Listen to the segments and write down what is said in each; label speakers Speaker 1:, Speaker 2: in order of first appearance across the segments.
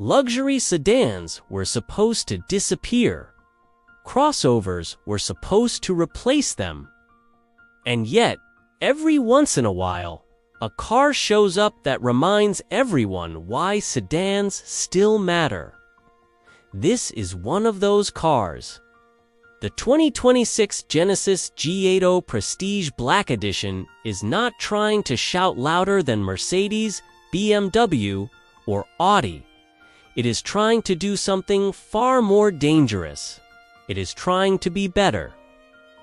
Speaker 1: Luxury sedans were supposed to disappear. Crossovers were supposed to replace them. And yet, every once in a while, a car shows up that reminds everyone why sedans still matter. This is one of those cars. The 2026 Genesis G80 Prestige Black Edition is not trying to shout louder than Mercedes, BMW, or Audi. It is trying to do something far more dangerous. It is trying to be better.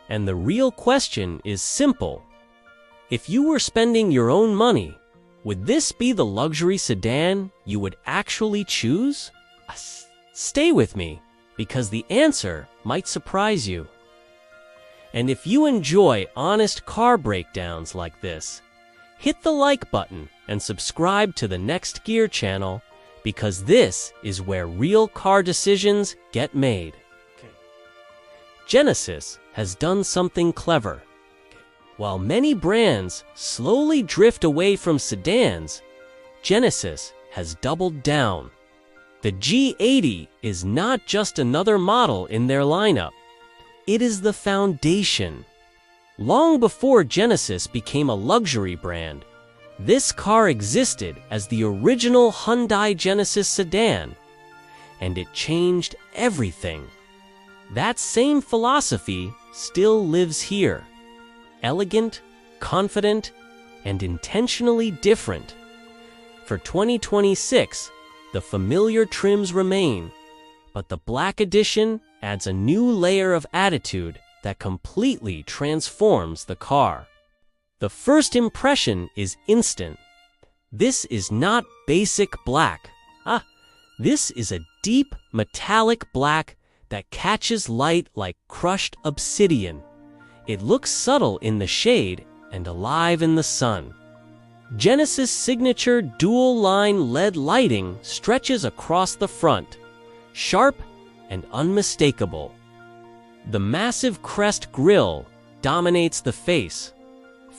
Speaker 1: And the real question is simple. If you were spending your own money, would this be the luxury sedan you would actually choose? Stay with me, because the answer might surprise you. And if you enjoy honest car breakdowns like this, hit the like button and subscribe to the Next Gear channel, because this is where real car decisions get made. Genesis has done something clever. While many brands slowly drift away from sedans, Genesis has doubled down. The G80 is not just another model in their lineup. It is the foundation. Long before Genesis became a luxury brand, this car existed as the original Hyundai Genesis sedan, and it changed everything. That same philosophy still lives here. Elegant, confident, and intentionally different. For 2026, the familiar trims remain, but the Black Edition adds a new layer of attitude that completely transforms the car. The first impression is instant. This is not basic black. This is a deep metallic black that catches light like crushed obsidian. It looks subtle in the shade and alive in the sun. Genesis' signature dual-line LED lighting stretches across the front, sharp and unmistakable. The massive crest grille dominates the face,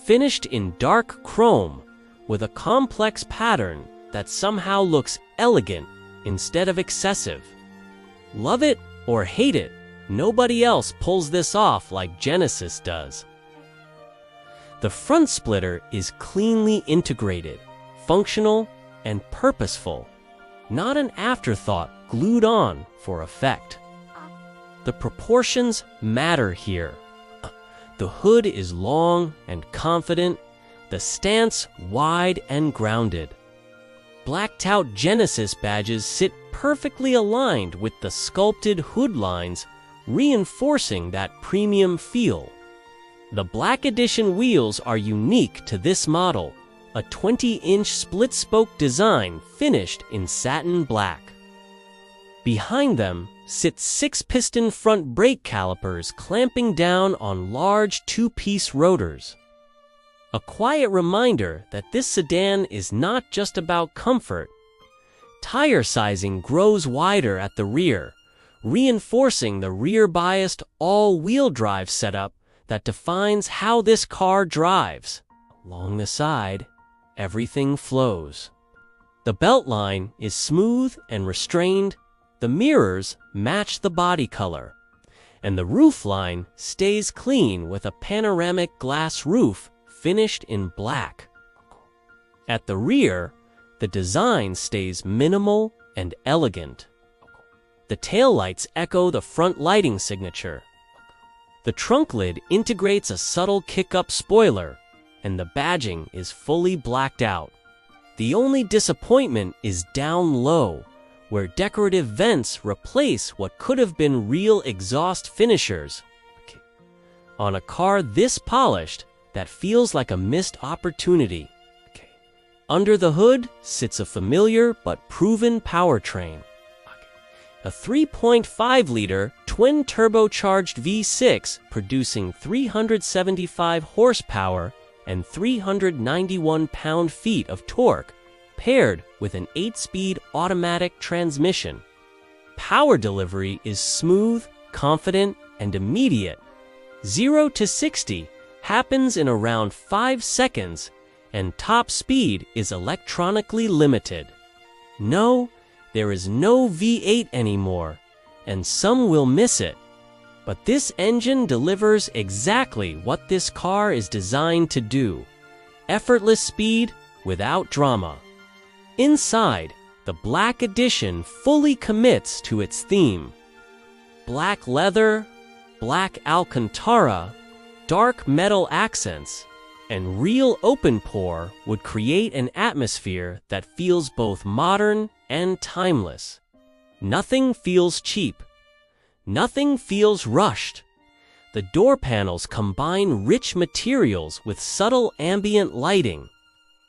Speaker 1: finished in dark chrome with a complex pattern that somehow looks elegant instead of excessive. Love it or hate it, nobody else pulls this off like Genesis does. The front splitter is cleanly integrated, functional, and purposeful, not an afterthought glued on for effect. The proportions matter here. The hood is long and confident, the stance wide and grounded. Blacked-out Genesis badges sit perfectly aligned with the sculpted hood lines, reinforcing that premium feel. The Black Edition wheels are unique to this model, a 20-inch split-spoke design finished in satin black. Behind them sit 6-piston front brake calipers clamping down on large 2-piece rotors. A quiet reminder that this sedan is not just about comfort. Tire sizing grows wider at the rear, reinforcing the rear-biased all-wheel drive setup that defines how this car drives. Along the side, everything flows. The beltline is smooth and restrained, the mirrors match the body color, and the roofline stays clean with a panoramic glass roof finished in black. At the rear, the design stays minimal and elegant. The taillights echo the front lighting signature. The trunk lid integrates a subtle kick-up spoiler, and the badging is fully blacked out. The only disappointment is down low, where decorative vents replace what could have been real exhaust finishers. On a car this polished, that feels like a missed opportunity. Under the hood sits a familiar but proven powertrain. A 3.5-liter twin-turbocharged V6 producing 375 horsepower and 391 pound-feet of torque, paired with an 8-speed automatic transmission. Power delivery is smooth, confident, and immediate. 0 to 60 happens in around 5 seconds, and top speed is electronically limited. No, there is no V8 anymore, and some will miss it. But this engine delivers exactly what this car is designed to do: effortless speed without drama. Inside, the Black Edition fully commits to its theme. Black leather, black Alcantara, dark metal accents, and real open pore would create an atmosphere that feels both modern and timeless. Nothing feels cheap. Nothing feels rushed. The door panels combine rich materials with subtle ambient lighting,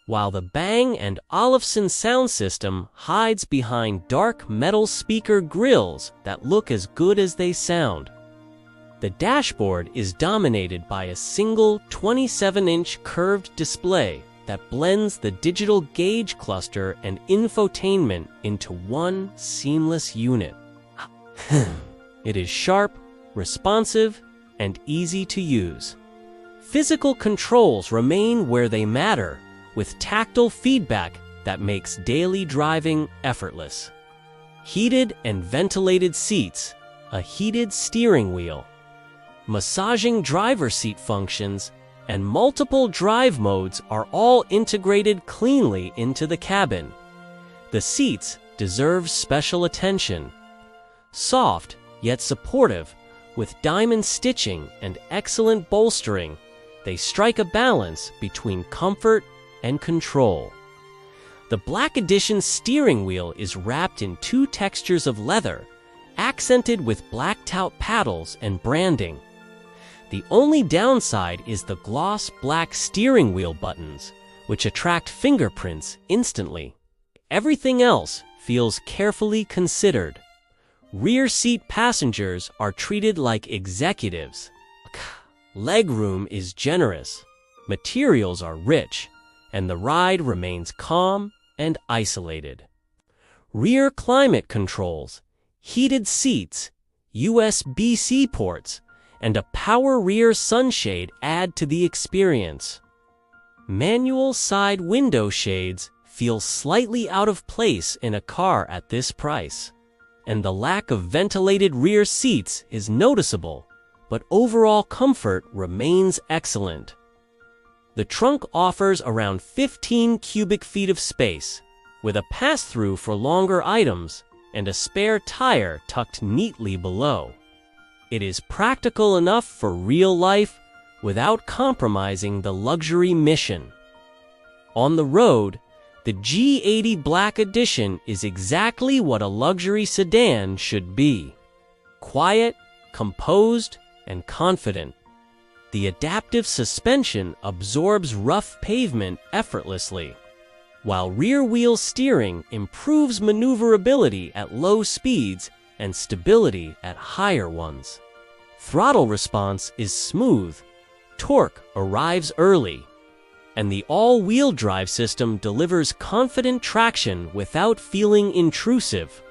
Speaker 1: while the Bang & Olufsen sound system hides behind dark metal speaker grills that look as good as they sound. The dashboard is dominated by a single 27-inch curved display that blends the digital gauge cluster and infotainment into one seamless unit. It is sharp, responsive, and easy to use. Physical controls remain where they matter, with tactile feedback that makes daily driving effortless. Heated and ventilated seats, a heated steering wheel, massaging driver seat functions, and multiple drive modes are all integrated cleanly into the cabin. The seats deserve special attention. Soft, yet supportive, with diamond stitching and excellent bolstering, they strike a balance between comfort and control. The Black Edition steering wheel is wrapped in 2 textures of leather, accented with blacked out paddles and branding. The only downside is the gloss black steering wheel buttons, which attract fingerprints instantly. Everything else feels carefully considered. Rear seat passengers are treated like executives. Legroom is generous, materials are rich, and the ride remains calm and isolated. Rear climate controls, heated seats, USB-C ports, and a power rear sunshade add to the experience. Manual side window shades feel slightly out of place in a car at this price, and the lack of ventilated rear seats is noticeable, but overall comfort remains excellent. The trunk offers around 15 cubic feet of space, with a pass-through for longer items and a spare tire tucked neatly below. It is practical enough for real life without compromising the luxury mission. On the road, the G80 Black Edition is exactly what a luxury sedan should be: quiet, composed, and confident. The adaptive suspension absorbs rough pavement effortlessly, while rear-wheel steering improves maneuverability at low speeds and stability at higher ones. Throttle response is smooth, torque arrives early, and the all-wheel drive system delivers confident traction without feeling intrusive.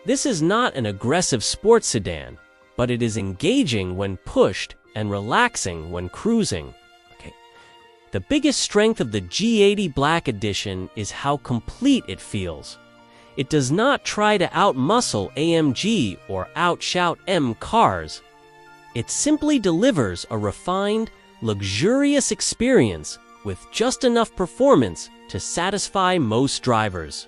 Speaker 1: This is not an aggressive sports sedan, but it is engaging when pushed and relaxing when cruising. The biggest strength of the G80 Black Edition is how complete it feels. It does not try to outmuscle AMG or outshout M cars. It simply delivers a refined, luxurious experience with just enough performance to satisfy most drivers.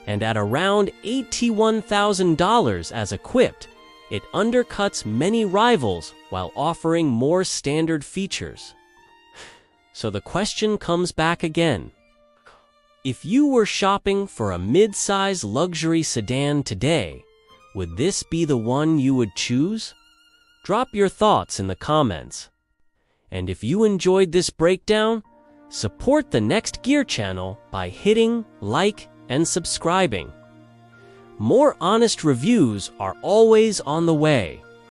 Speaker 1: And at around $81,000 as equipped, it undercuts many rivals while offering more standard features. So the question comes back again. If you were shopping for a mid-size luxury sedan today, would this be the one you would choose? Drop your thoughts in the comments. And if you enjoyed this breakdown, support the Next Gear channel by hitting like and subscribing. More honest reviews are always on the way.